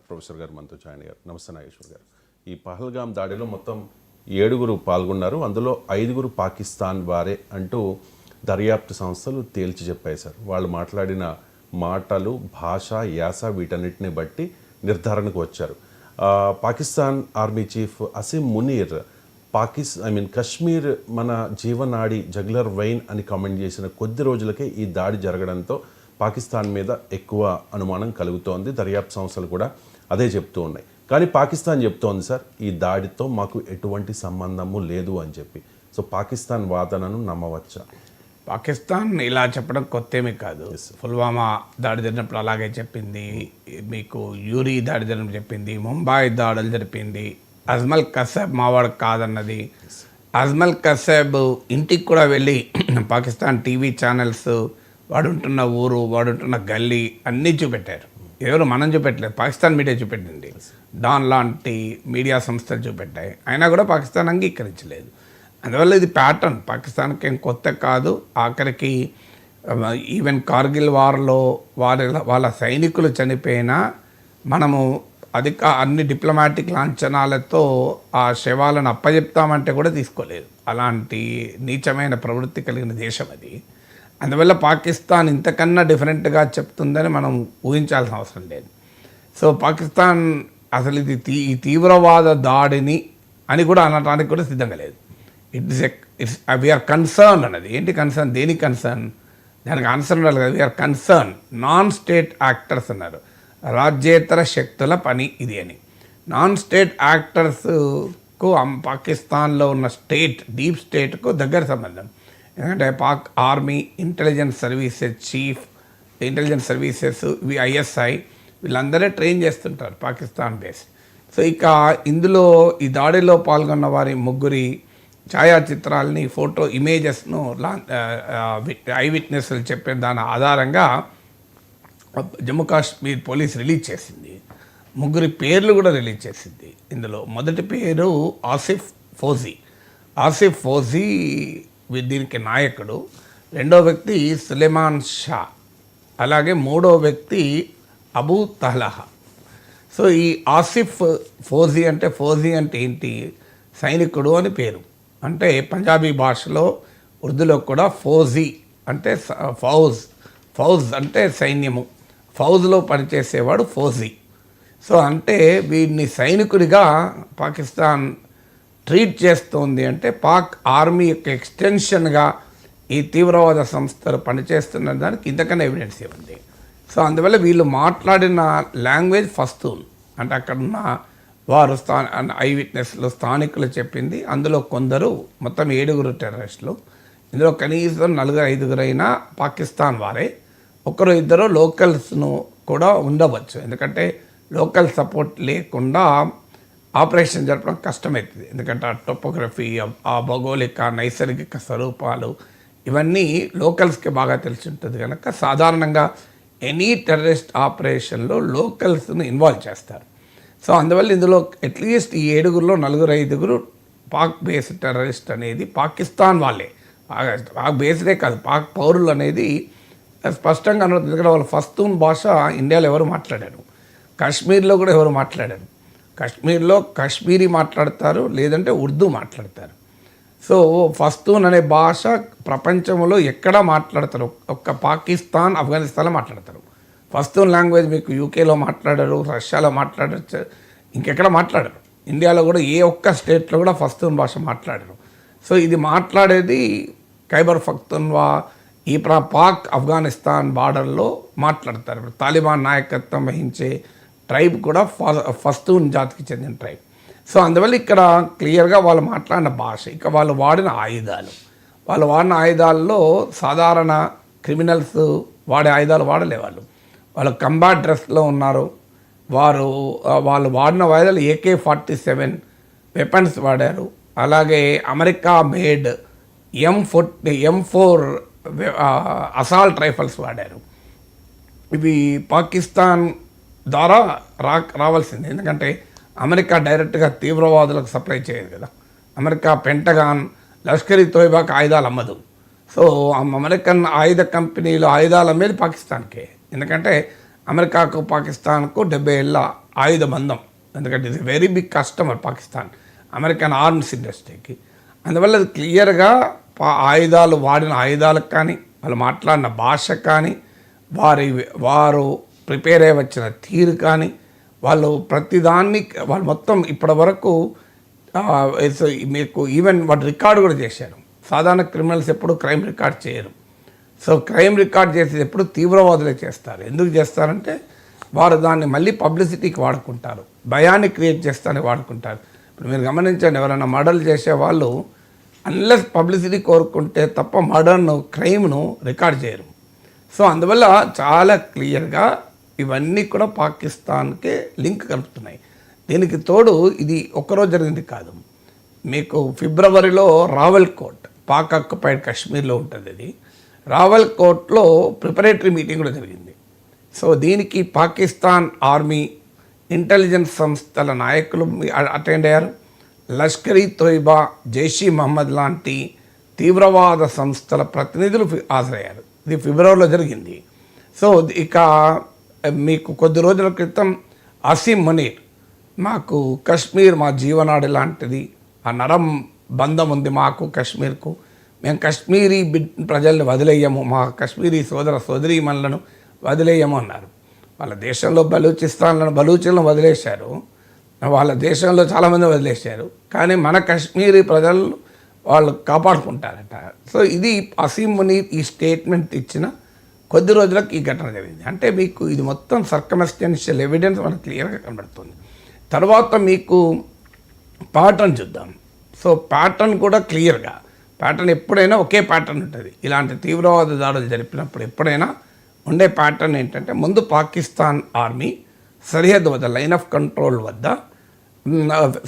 Professor గారు మనతో join అయ్యారు. నమస్తే నాగేశ్వర్ గారు. ఈ పహల్గామ్ దాడిలో మొత్తం 7 పాల్గొన్నారు. అందులో 5 పాకిస్తాన్ వారే అంటూ దర్యాప్తు సంస్థలు తేల్చి చెప్పాయి సార్. వాళ్ళు మాట్లాడిన మాటలు, భాష, యాస వీటన్నిటిని బట్టి నిర్ధారణకు వచ్చారు. పాకిస్తాన్ ఆర్మీ చీఫ్ అసీం మునీర్ కశ్మీర్ మన జీవనాడి జగ్లర్ వైన్ అని కామెంట్ చేసిన కొద్ది రోజులకే ఈ దాడి జరగడంతో పాకిస్తాన్ మీద ఎక్కువ అనుమానం కలుగుతోంది. దర్యాప్తు సంస్థలు కూడా అదే చెప్తూ ఉన్నాయి. కానీ పాకిస్తాన్ చెప్తోంది సార్, ఈ దాడితో మాకు ఎటువంటి సంబంధము లేదు అని చెప్పి. సో పాకిస్తాన్ వాదనను నమ్మవచ్చా? పాకిస్తాన్ ఇలా చెప్పడం కొత్తేమీ కాదు. పుల్వామా దాడి జరిగినప్పుడు అలాగే చెప్పింది, మీకు యూరీ దాడి జరిగినప్పుడు చెప్పింది, ముంబై దాడులు జరిపింది, అజ్మల్ కసేబ్ మావాడు కాదన్నది. అజ్మల్ కసేబ్ ఇంటికి కూడా వెళ్ళి పాకిస్తాన్ టీవీ ఛానల్స్ వాడుంటున్న ఊరు, వాడుంటున్న గల్లీ అన్నీ చూపెట్టారు. ఎవరు మనం చూపెట్టలేదు, పాకిస్తాన్ మీడియా చూపెట్టింది. డాన్ లాంటి మీడియా సంస్థలు చూపెట్టాయి. అయినా కూడా పాకిస్తాన్ అంగీకరించలేదు. అందువల్ల ఇది ప్యాటర్న్, పాకిస్తాన్కి ఏం కొత్త కాదు. ఆఖరికి ఈవెన్ కార్గిల్ వార్లో వాళ్ళ సైనికులు చనిపోయినా మనము అన్ని డిప్లొమాటిక్ లాంఛనాలతో ఆ శవాలను అప్పచెప్తామంటే కూడా తీసుకోలేదు. అలాంటి నీచమైన ప్రవృత్తి కలిగిన దేశం అది. అందువల్ల పాకిస్తాన్ ఇంతకన్నా డిఫరెంట్గా చెప్తుందని మనం ఊహించాల్సిన అవసరం లేదు. సో పాకిస్తాన్ అసలు ఇది ఈ తీవ్రవాద దాడిని అని కూడా అనడానికి కూడా సిద్ధంగా లేదు. వీఆర్ కన్సర్న్ అన్నది. ఏంటి కన్సర్న్? దేనికి కన్సర్న్? దానికి ఆన్సర్ ఉండాలి కదా. We are concern non state actors అన్నారు. రాజ్యేతర శక్తుల పని ఇది అని. నాన్ స్టేట్ యాక్టర్స్కు పాకిస్తాన్లో ఉన్న డీప్ స్టేట్కు దగ్గర సంబంధం. ఎందుకంటే Pak army, intelligence services chief, intelligence services, ISI వీళ్ళందరే ట్రైన్ చేస్తుంటారు పాకిస్తాన్ బేస్. సో ఇక ఇందులో ఈ దాడిలో పాల్గొన్న వారి 3 ఛాయాచిత్రాలని, ఫోటో ఇమేజెస్ను ఐ విట్నెస్లు చెప్పిన దాని ఆధారంగా జమ్మూ కాశ్మీర్ పోలీస్ రిలీజ్ చేసింది. 3 పేర్లు కూడా రిలీజ్ చేసింది. ఇందులో మొదటి పేరు ఆసిఫ్ ఫౌజీ దీనికి నాయకుడు. రెండో వ్యక్తి సులేమాన్ షా, అలాగే మూడో వ్యక్తి అబూ తహ్లాహా. సో ఈ ఆసిఫ్ ఫౌజీ అంటే ఏంటి? సైనికుడు అని పేరు. అంటే పంజాబీ భాషలో, ఉర్దూలో కూడా ఫౌజీ అంటే ఫౌజ్ అంటే సైన్యము, ఫౌజ్లో పనిచేసేవాడు ఫౌజీ. సో అంటే వీడిని సైనికుడిగా పాకిస్తాన్ ట్రీట్ చేస్తోంది. అంటే పాక్ ఆర్మీ యొక్క ఎక్స్టెన్షన్గా ఈ తీవ్రవాద సంస్థలు పనిచేస్తున్న దానికి ఇంతకన్నా ఎవిడెన్స్ ఉంది. సో అందువల్ల వీళ్ళు మాట్లాడిన లాంగ్వేజ్ పస్తూన్ అంటే అక్కడున్న వారు ఐ విట్నెస్లు, స్థానికులు చెప్పింది. అందులో కొందరు, మొత్తం 7 టెర్రరిస్టులు. ఇందులో కనీసం 4-5 అయినా పాకిస్తాన్ వారే. 1-2 లోకల్స్ను కూడా ఉండవచ్చు. ఎందుకంటే లోకల్ సపోర్ట్ లేకుండా ఆపరేషన్ జరపడం కష్టమవుతుంది. ఎందుకంటే ఆ టోపోగ్రఫీ, ఆ భౌగోళిక నైసర్గిక స్వరూపాలు ఇవన్నీ లోకల్స్కి బాగా తెలిసి ఉంటుంది కనుక సాధారణంగా ఎనీ టెర్రరిస్ట్ ఆపరేషన్లో లోకల్స్ను ఇన్వాల్వ్ చేస్తారు. సో అందువల్ల ఇందులో అట్లీస్ట్ ఈ 7లో 4-5 పాక్ బేస్డ్ టెర్రరిస్ట్ అనేది పాకిస్తాన్ వాళ్ళే. పాక్ బేస్డే కాదు, పాక్ పౌరులు అనేది స్పష్టంగా అనుకుంటుంది. ఎందుకంటే వాళ్ళ పస్తూన్ భాష ఇండియాలో ఎవరు మాట్లాడారు, కాశ్మీర్లో కూడా ఎవరు మాట్లాడారు. కాశ్మీర్లో కాశ్మీరీ మాట్లాడతారు, లేదంటే ఉర్దూ మాట్లాడతారు. సో పస్తూన్ అనే భాష ప్రపంచంలో ఎక్కడా మాట్లాడతారు, ఒక్క పాకిస్తాన్, ఆఫ్ఘనిస్తాన్లో మాట్లాడతారు. పస్తూన్ లాంగ్వేజ్ మీకు యూకేలో మాట్లాడరు, రష్యాలో మాట్లాడచ్చు, ఇంకెక్కడ మాట్లాడరు. ఇండియాలో కూడా ఏ ఒక్క స్టేట్లో కూడా పస్తూన్ భాష మాట్లాడరు. సో ఇది మాట్లాడేది ఖైబర్ పఖ్తూన్వా, ఈ పాక్ ఆఫ్ఘనిస్తాన్ బార్డర్లో మాట్లాడతారు. తాలిబాన్ నాయకత్వం వహించే ట్రైబ్ కూడా పస్తూన్ జాతికి చెందిన ట్రైబ్. సో అందువల్ల ఇక్కడ క్లియర్గా వాళ్ళు మాట్లాడిన భాష, ఇక వాళ్ళు వాడిన ఆయుధాల్లో సాధారణ క్రిమినల్స్ వాడే ఆయుధాలు వాడలే. వాళ్ళు కంబాట్ డ్రెస్లో ఉన్నారు. వాళ్ళు వాడిన ఆయుధాలు AK-47 వెపన్స్ వాడారు. అలాగే America made M4 assault rifles వాడారు. ఇవి పాకిస్తాన్ ద్వారా రావాల్సింది. ఎందుకంటే అమెరికా డైరెక్ట్గా తీవ్రవాదులకు సప్లై చేయదు కదా. అమెరికా పెంటగాన్, లష్కర్ ఈ తోయిబాకి ఆయుధాలు అమ్మదు. సో అమెరికన్ ఆయుధ కంపెనీలు ఆయుధాలు అమ్మేది పాకిస్తాన్కే. ఎందుకంటే అమెరికాకు పాకిస్తాన్కు 70 ఏళ్ళ ఆయుధ బంధం, ఎందుకంటే ఇది very big customer Pakistan American arms ఇండస్ట్రీకి. అందువల్ల అది క్లియర్గా ఆయుధాలు వాడిన ఆయుధాలకు కానీ, వాళ్ళు మాట్లాడిన భాష కానీ, వారు ప్రిపేర్ అయ్యి వచ్చిన తీరు కానీ, వాళ్ళు ప్రతిదాన్ని వాళ్ళు మొత్తం ఇప్పటి వరకు మీకు ఈవెన్ వాడు రికార్డు కూడా చేశారు. సాధారణ క్రిమినల్స్ ఎప్పుడు క్రైమ్ రికార్డ్ చేయరు. సో క్రైమ్ రికార్డ్ చేసేది ఎప్పుడు తీవ్రవాదులే చేస్తారు. ఎందుకు చేస్తారంటే వారు దాన్ని మళ్ళీ పబ్లిసిటీకి వాడుకుంటారు, భయాన్ని క్రియేట్ చేస్తానికి వాడుకుంటారు. ఇప్పుడు మీరు గమనించండి, ఎవరైనా మర్డర్లు చేసే వాళ్ళు అన్లెస్ పబ్లిసిటీ కోరుకుంటే తప్ప మర్డర్ను, క్రైమ్ను రికార్డ్ చేయరు. సో అందువల్ల చాలా క్లియర్గా ఇవన్నీ కూడా పాకిస్తాన్కే లింక్ కలుపుతున్నాయి. దీనికి తోడు ఇది ఒక్కరోజు జరిగింది కాదు. మీకు ఫిబ్రవరిలో రావల్కోట్, పాక్ ఆక్యుపైడ్ కాశ్మీర్లో ఉంటుంది, అది రావల్కోట్లో ప్రిపరేటరీ మీటింగ్ కూడా జరిగింది. సో దీనికి పాకిస్తాన్ ఆర్మీ, ఇంటెలిజెన్స్ సంస్థల నాయకులు అటెండ్ అయ్యారు. లష్కర్ ఈ తోయిబా, జైషీ మహమ్మద్ లాంటి తీవ్రవాద సంస్థల ప్రతినిధులు హాజరయ్యారు. ఇది ఫిబ్రవరిలో జరిగింది. సో ఇక మీకు కొద్ది రోజుల క్రితం అసీం మునీర్, మాకు కశ్మీర్ మా జీవనాడి లాంటిది, ఆ నరం బంధం ఉంది మాకు కశ్మీర్కు, మేము కశ్మీరీ ప్రజల్ని వదిలేయము, మా కశ్మీరీ సోదరీమణులను వదిలేయము అన్నారు. వాళ్ళ దేశంలో బలూచిలను వదిలేశారు, వాళ్ళ దేశంలో చాలామంది వదిలేశారు, కానీ మన కశ్మీరీ ప్రజలు వాళ్ళు కాపాడుకుంటారట. సో ఇది అసీం మునీర్ ఈ స్టేట్మెంట్ ఇచ్చిన కొద్ది రోజులకు ఈ ఘటన జరిగింది. అంటే మీకు ఇది మొత్తం సర్కమ్స్టెన్షియల్ ఎవిడెన్స్ మనకు క్లియర్గా కనబడుతుంది. తర్వాత మీకు ప్యాటర్న్ చూద్దాం. సో ప్యాటర్న్ కూడా క్లియర్గా, ప్యాటర్న్ ఎప్పుడైనా ఒకే ప్యాటర్న్ ఉంటుంది. ఇలాంటి తీవ్రవాద దాడులు జరిపినప్పుడు ఎప్పుడైనా ఉండే ప్యాటర్న్ ఏంటంటే, ముందు పాకిస్తాన్ ఆర్మీ సరిహద్దు వద్ద, లైన్ ఆఫ్ కంట్రోల్ వద్ద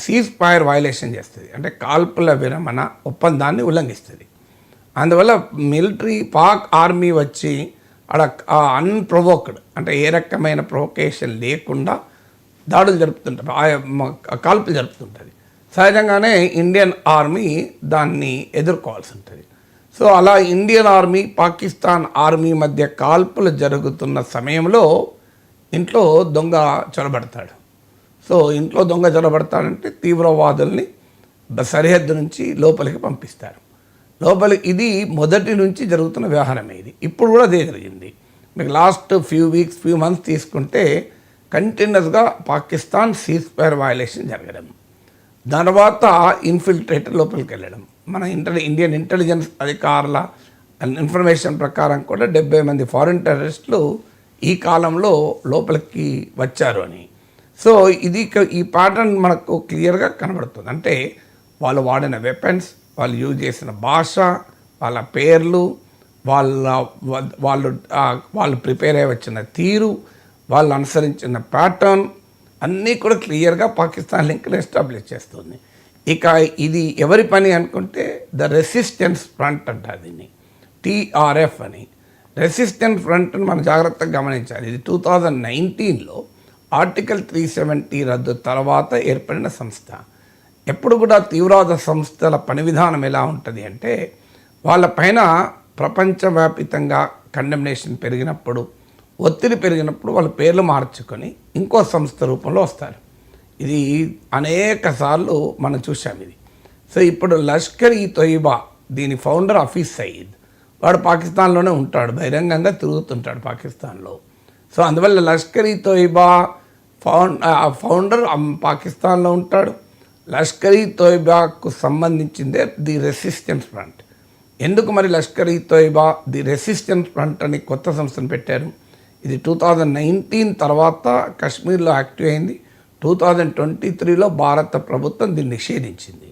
సీజ్ ఫైర్ వయలేషన్ చేస్తుంది, అంటే కాల్పుల విరమణ ఒప్పందాన్ని ఉల్లంఘిస్తుంది. అందువల్ల మిలిటరీ పాక్ ఆర్మీ వచ్చి అక్కడ అన్ప్రొవోక్డ్, అంటే ఏ రకమైన ప్రొవొకేషన్ లేకుండా దాడులు జరుపుతుంటారు, కాల్పులు జరుపుతుంటుంది. సహజంగానే ఇండియన్ ఆర్మీ దాన్ని ఎదుర్కోవాల్సి ఉంటుంది. సో అలా ఇండియన్ ఆర్మీ, పాకిస్తాన్ ఆర్మీ మధ్య కాల్పులు జరుగుతున్న సమయంలో ఇంట్లో దొంగ చొరబడతాడు. సో ఇంట్లో దొంగ చొరబడతాడంటే తీవ్రవాదుల్ని సరిహద్దు నుంచి లోపలికి పంపిస్తారు. ఇది మొదటి నుంచి జరుగుతున్న వ్యవహారమే. ఇది ఇప్పుడు కూడా అదే జరిగింది. మీకు లాస్ట్ ఫ్యూ మంత్స్ తీసుకుంటే కంటిన్యూస్గా పాకిస్తాన్ సీజ్ ఫైర్ వయలేషన్ జరగడం, తర్వాత ఇన్ఫిల్ట్రేటర్ లోపలికి వెళ్ళడం. మన ఇండియన్ ఇంటెలిజెన్స్ అధికారుల ఇన్ఫర్మేషన్ ప్రకారం కూడా 70 మంది ఫారిన్ టెర్రరిస్టులు ఈ కాలంలో లోపలికి వచ్చారు అని. సో ఈ ప్యాటర్న్ మనకు క్లియర్గా కనబడుతుంది. అంటే వాళ్ళు వాడిన వెపన్స్, వాళ్ళు యూజ్ చేసిన భాష, వాళ్ళ పేర్లు, వాళ్ళు ప్రిపేర్ అయ్యి వచ్చిన తీరు, వాళ్ళు అనుసరించిన ప్యాటర్న్ అన్నీ కూడా క్లియర్గా పాకిస్తాన్ లింక్ని ఎస్టాబ్లిష్ చేస్తుంది. ఇక ఇది ఎవరి పని అనుకుంటే ద రెసిస్టెన్స్ ఫ్రంట్ అంటారు దీన్ని, TRF అని. రెసిస్టెన్స్ ఫ్రంట్ని మనం జాగ్రత్తగా గమనించాలి. ఇది 2019లో ఆర్టికల్ 370 రద్దు తర్వాత ఏర్పడిన సంస్థ. ఎప్పుడు కూడా తీవ్రవాద సంస్థల పని విధానం ఎలా ఉంటుంది అంటే, వాళ్ళపైన ప్రపంచవ్యాపితంగా కండెమ్నేషన్ పెరిగినప్పుడు, ఒత్తిడి పెరిగినప్పుడు వాళ్ళ పేర్లు మార్చుకొని ఇంకో సంస్థ రూపంలో వస్తారు. ఇది అనేక సార్లు మనం చూసాం ఇది. సో ఇప్పుడు లష్కర్ ఈ తోయిబా, దీని ఫౌండర్ హఫీజ్ సయీద్, వాడు పాకిస్తాన్లోనే ఉంటాడు, బహిరంగంగా తిరుగుతుంటాడు పాకిస్తాన్లో. సో అందువల్ల లష్కర్ ఈ తోయిబా ఫౌండర్ పాకిస్తాన్లో ఉంటాడు. లష్కర్ ఈ తోయిబాకు సంబంధించిందే ది రెసిస్టెన్స్ ఫ్రంట్. ఎందుకు మరి లష్కర్ ఈ తోయిబా ది రెసిస్టెన్స్ ఫ్రంట్ అని కొత్త సంస్థను పెట్టారు? ఇది 2019 తర్వాత కాశ్మీర్లో యాక్టివ్ అయింది. 2023లో భారత ప్రభుత్వం దీన్ని నిషేధించింది.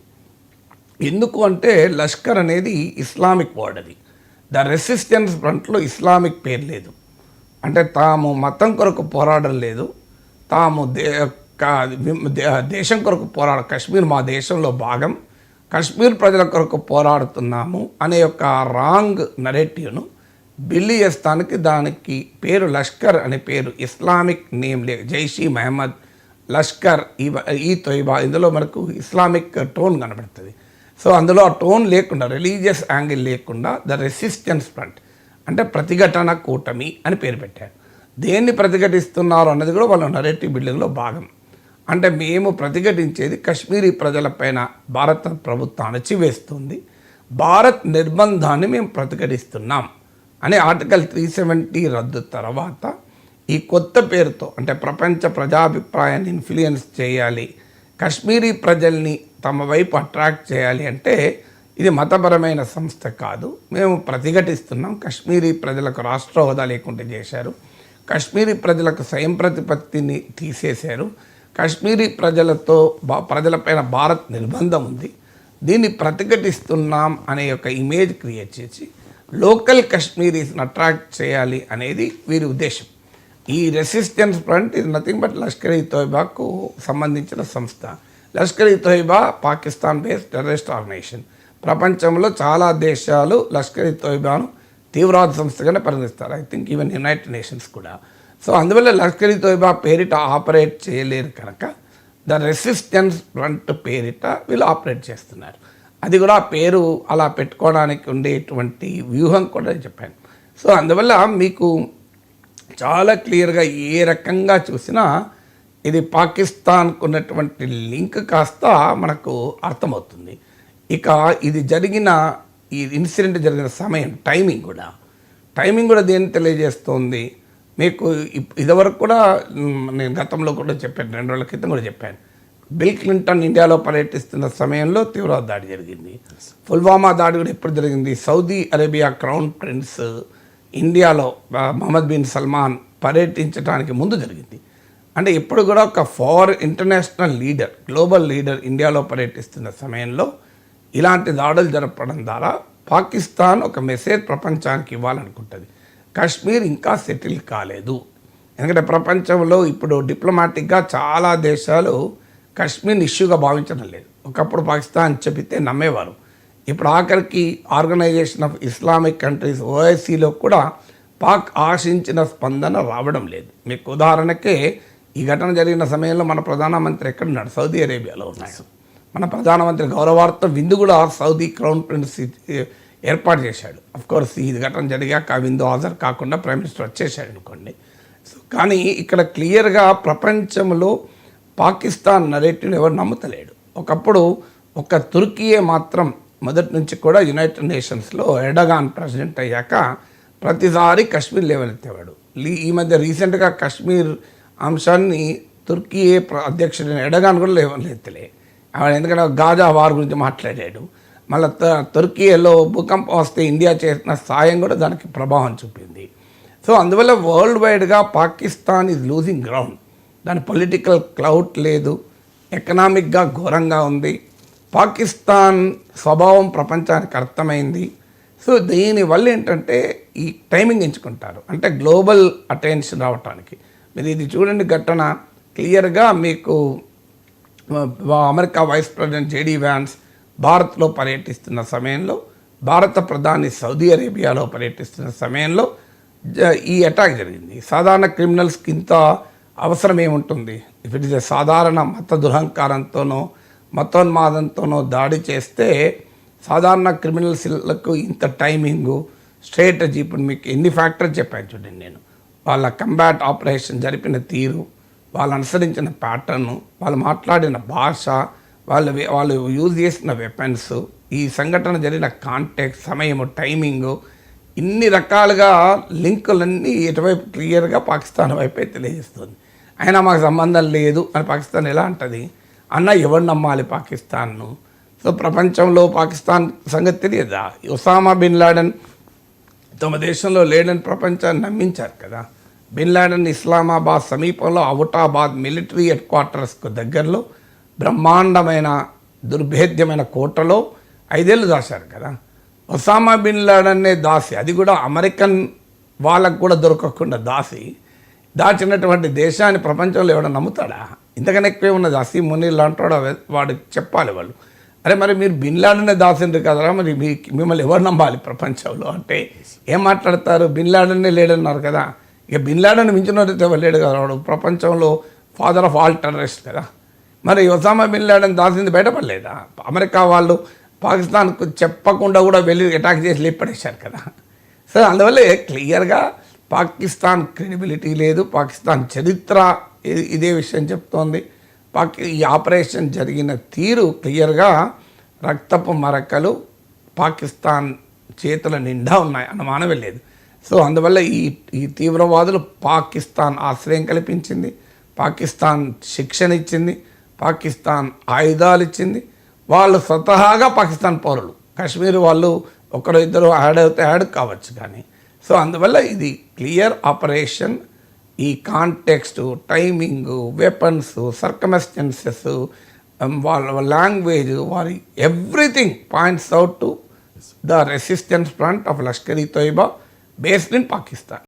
ఎందుకు అంటే లష్కర్ అనేది ఇస్లామిక్ వర్డ్, అది ద రెసిస్టెన్స్ ఫ్రంట్లో ఇస్లామిక్ పేరు లేదు. అంటే తాము మతం కొరకు పోరాడడం లేదు, తాము దేశం కొరకు కాశ్మీర్ మా దేశంలో భాగం, కాశ్మీర్ ప్రజల కొరకు పోరాడుతున్నాము అనే ఒక రాంగ్ నరేటివ్ను బిల్లి చేస్తానికి దానికి పేరు లష్కర్ అనే పేరు, ఇస్లామిక్ నేమ్ జైషీ మహమ్మద్, లష్కర్ ఈ తోయిబా, ఇందులో మనకు ఇస్లామిక్ టోన్ కనబడుతుంది. సో అందులో ఆ టోన్ లేకుండా, రిలీజియస్ యాంగిల్ లేకుండా ద రెసిస్టెన్స్ ఫ్రంట్ అంటే ప్రతిఘటన కూటమి అని పేరు పెట్టారు. దేన్ని ప్రతిఘటిస్తున్నారు అన్నది కూడా వాళ్ళ నరేటివ్ బిల్డింగ్లో భాగం. అంటే మేము ప్రతిఘటించేది కశ్మీరీ ప్రజలపైన భారత ప్రభుత్వం అణచివేస్తుంది, భారత్ నిర్బంధాన్ని మేము ప్రతిఘటిస్తున్నాం అనే ఆర్టికల్ 370 రద్దు తర్వాత ఈ కొత్త పేరుతో అంటే ప్రపంచ ప్రజాభిప్రాయాన్ని ఇన్ఫ్లుయెన్స్ చేయాలి, కశ్మీరీ ప్రజల్ని తమ వైపు అట్రాక్ట్ చేయాలి అంటే ఇది మతపరమైన సంస్థ కాదు, మేము ప్రతిఘటిస్తున్నాం. కశ్మీరీ ప్రజలకు రాష్ట్ర హోదా లేకుండా చేశారు, కశ్మీరీ ప్రజలకు స్వయం ప్రతిపత్తిని తీసేశారు, కశ్మీరీ ప్రజలపైన భారత్ నిర్బంధం ఉంది, దీన్ని ప్రతిఘటిస్తున్నాం అనే ఒక ఇమేజ్ క్రియేట్ చేసి లోకల్ కశ్మీరీస్ని అట్రాక్ట్ చేయాలి అనేది వీరి ఉద్దేశం. ఈ రెసిస్టెన్స్ ఫ్రంట్ ఇది నథింగ్ బట్ లష్కర్-ఇ-తోయిబాకు సంబంధించిన సంస్థ. లష్కర్-ఇ-తోయిబా పాకిస్తాన్ బేస్డ్ టెర్రరిస్ట్ ఆర్గనైజేషన్. ప్రపంచంలో చాలా దేశాలు లష్కర్-ఇ-తోయిబాను తీవ్రవాద సంస్థగానే పరిగణిస్తారు, I think even United nations కూడా. సో అందువల్ల లష్కర్-ఇ-తోయిబా పేరిట ఆపరేట్ చేయలేరు కనుక ద రెసిస్టెన్స్ ఫ్రంట్ పేరిట వీళ్ళు ఆపరేట్ చేస్తున్నారు. అది కూడా ఆ పేరు అలా పెట్టుకోవడానికి ఉండేటువంటి వ్యూహం కూడా చెప్పాను. సో అందువల్ల మీకు చాలా క్లియర్గా ఏ రకంగా చూసినా ఇది పాకిస్తాన్కు ఉన్నటువంటి లింక్ కాస్త మనకు అర్థమవుతుంది. ఇక ఇది జరిగిన ఈ ఇన్సిడెంట్ జరిగిన సమయం టైమింగ్ కూడా దేన్ని తెలియజేస్తుంది మీకు. ఇదివరకు కూడా నేను గతంలో కూడా చెప్పాను, 2 రోజుల క్రితం కూడా చెప్పాను, బిల్ క్లింటన్ ఇండియాలో పర్యటిస్తున్న సమయంలో తీవ్రవాద దాడి జరిగింది. పుల్వామా దాడి కూడా ఎప్పుడు జరిగింది? సౌదీ అరేబియా క్రౌన్ ప్రిన్స్ ఇండియాలో మహమ్మద్ బిన్ సల్మాన్ పర్యటించడానికి ముందు జరిగింది. అంటే ఇప్పుడు కూడా ఒక ఇంటర్నేషనల్ లీడర్, గ్లోబల్ లీడర్ ఇండియాలో పర్యటిస్తున్న సమయంలో ఇలాంటి దాడులు జరపడం ద్వారా పాకిస్తాన్ ఒక మెసేజ్ ప్రపంచానికి ఇవ్వాలనుకుంటుంది, కాశ్మీర్ ఇంకా సెటిల్ కాలేదు. ఎందుకంటే ప్రపంచంలో ఇప్పుడు డిప్లొమాటిక్గా చాలా దేశాలు కాశ్మీర్ని ఇష్యూగా భావించడం లేదు. ఒకప్పుడు పాకిస్తాన్ చెబితే నమ్మేవారు, ఇప్పుడు ఆఖరికి ఆర్గనైజేషన్ ఆఫ్ ఇస్లామిక్ కంట్రీస్ OICలో కూడా పాక్ ఆశించిన స్పందన రావడం లేదు. మీకు ఉదాహరణకే ఈ ఘటన జరిగిన సమయంలో మన ప్రధానమంత్రి ఎక్కడున్నాడు? సౌదీ అరేబియాలో ఉన్నాడు. మన ప్రధానమంత్రి గౌరవార్థ విందు కూడా సౌదీ క్రౌన్ ప్రిన్స్ ఏర్పాటు చేశాడు. అఫ్కోర్స్ ఈ ఘటన జరిగాక ఆ విందు హాజరు కాకుండా ప్రైమ్ మినిస్టర్ వచ్చేసాడు అనుకోండి. సో కానీ ఇక్కడ క్లియర్గా ప్రపంచంలో పాకిస్తాన్ నరేటివ్ని ఎవరు నమ్ముతలేడు. ఒకప్పుడు ఒక తుర్కీయే మాత్రం మొదటి నుంచి కూడా యునైటెడ్ నేషన్స్లో ఎర్డగాన్ ప్రెసిడెంట్ అయ్యాక ప్రతిసారి కశ్మీర్ లేవనెత్తేవాడు. ఈ మధ్య రీసెంట్గా కశ్మీర్ అంశాన్ని తుర్కీయే అధ్యక్షుడైన ఎర్డగాన్ కూడా లేవనెత్తలే. ఎందుకంటే గాజా వార్ గురించి మాట్లాడాడు. మళ్ళీ తుర్కీలో భూకంపం వస్తే ఇండియా చేసిన సాయం కూడా దానికి ప్రభావం చూపింది. సో అందువల్ల వరల్డ్ వైడ్గా పాకిస్తాన్ ఈజ్ లూజింగ్ గ్రౌండ్. దాని పొలిటికల్ క్లౌట్ లేదు, ఎకనామిక్గా ఘోరంగా ఉంది. పాకిస్తాన్ స్వభావం ప్రపంచానికి అర్థమైంది. సో దీనివల్ల ఏంటంటే ఈ టైమింగ్ ఎంచుకుంటారు, అంటే గ్లోబల్ అటెన్షన్ రావటానికి. మీరు ఇది చూడండి, ఘటన క్లియర్గా మీకు America vice president JD Vance భారత్లో పర్యటిస్తున్న సమయంలో, భారత ప్రధాని సౌదీ అరేబియాలో పర్యటిస్తున్న సమయంలో ఈ అటాక్ జరిగింది. సాధారణ క్రిమినల్స్కి ఇంత అవసరం ఏముంటుంది? ఇఫ్ ఇట్ ఇస్ సాధారణ మత దురహంకారంతోనో మతోన్మాదంతోనో దాడి చేస్తే సాధారణ క్రిమినల్స్లకు ఇంత టైమింగు, స్ట్రాటజీ, ఇప్పుడు మీకు ఎన్ని ఫ్యాక్టర్స్ చెప్పాను చూడండి నేను. వాళ్ళ కంబాట్ ఆపరేషన్ జరిపిన తీరు, వాళ్ళు అనుసరించిన ప్యాటర్ను, వాళ్ళు మాట్లాడిన భాష, వాళ్ళు యూజ్ చేసిన వెపన్స్, ఈ సంఘటన జరిగిన కాంటెక్స్ట్, సమయము, టైమింగు, ఇన్ని రకాలుగా లింకులన్నీ ఎటువైపు క్లియర్గా పాకిస్తాన్ వైపే తెలియజేస్తుంది. అయినా మాకు సంబంధం లేదు అని పాకిస్తాన్ ఎలా అంటుంది? అన్న ఎవరు నమ్మాలి పాకిస్తాన్ను? సో ప్రపంచంలో పాకిస్తాన్ సంగతి తెలియదా? ఒసామా బిన్ లాడెన్ తమ దేశంలో లేడని ప్రపంచాన్ని నమ్మించారు కదా. బిన్ లాడెన్ ఇస్లామాబాద్ సమీపంలో అబుటాబాద్ మిలిటరీ హెడ్ క్వార్టర్స్కు దగ్గరలో బ్రహ్మాండమైన దుర్భేద్యమైన కోటలో 5 ఏళ్ళు దాచారు కదా. ఒసామా బిన్ లాడెన్నే దాసి, అది కూడా అమెరికన్ వాళ్ళకు కూడా దొరకకుండా దాచినటువంటి దేశాన్ని ప్రపంచంలో ఎవడో నమ్ముతాడా? ఇంతకన్నా ఎక్కువే ఉన్నది. అసీం మునీర్ లాంటాడు, వాడికి చెప్పాలి వాళ్ళు, అరే మరి మీరు బిన్ లాడెన్నే దాసిండ్రు కదరా, మరి మిమ్మల్ని ఎవరు నమ్మాలి ప్రపంచంలో అంటే ఏం మాట్లాడతారు? బిన్ లాడెన్నే లేడన్నారు కదా. ఇక బిన్ లాడెన్ మించిన ఎవరు లేడు కదా, వాడు ప్రపంచంలో ఫాదర్ ఆఫ్ ఆల్ టెర్రరిస్ట్ కదా. మరి ఒసామా బిన్ లాడెన్ దాసింది బయటపడలేదా? అమెరికా వాళ్ళు పాకిస్తాన్కు చెప్పకుండా కూడా వెళ్ళి అటాక్ చేసి లేపడేశారు కదా. సో అందువల్ల క్లియర్గా పాకిస్తాన్ క్రెడిబిలిటీ లేదు, పాకిస్తాన్ చరిత్ర ఇదే విషయం చెప్తోంది. ఈ ఆపరేషన్ జరిగిన తీరు క్లియర్గా రక్తపు మరకలు పాకిస్తాన్ చేతుల నిండా ఉన్నాయి, అనుమానమే లేదు. సో అందువల్ల ఈ తీవ్రవాదులు పాకిస్తాన్ ఆశ్రయం కల్పించింది, పాకిస్తాన్ శిక్షణ ఇచ్చింది, పాకిస్తాన్ ఆయుధాలు ఇచ్చింది. వాళ్ళు స్వతహాగా పాకిస్తాన్ పౌరులు, కాశ్మీర్ వాళ్ళు ఒకరు ఇద్దరు యాడ్ అవుతే యాడ్ కావచ్చు కానీ. సో అందువల్ల ఇది క్లియర్ ఆపరేషన్. ఈ కాంటెక్స్ట్, టైమింగ్, వెపన్స్, సర్కమస్టెన్సెస్, వాళ్ళ లాంగ్వేజ్, వారి everything points out to the resistance front of లష్కర్-e-తోయిబా based in Pakistan.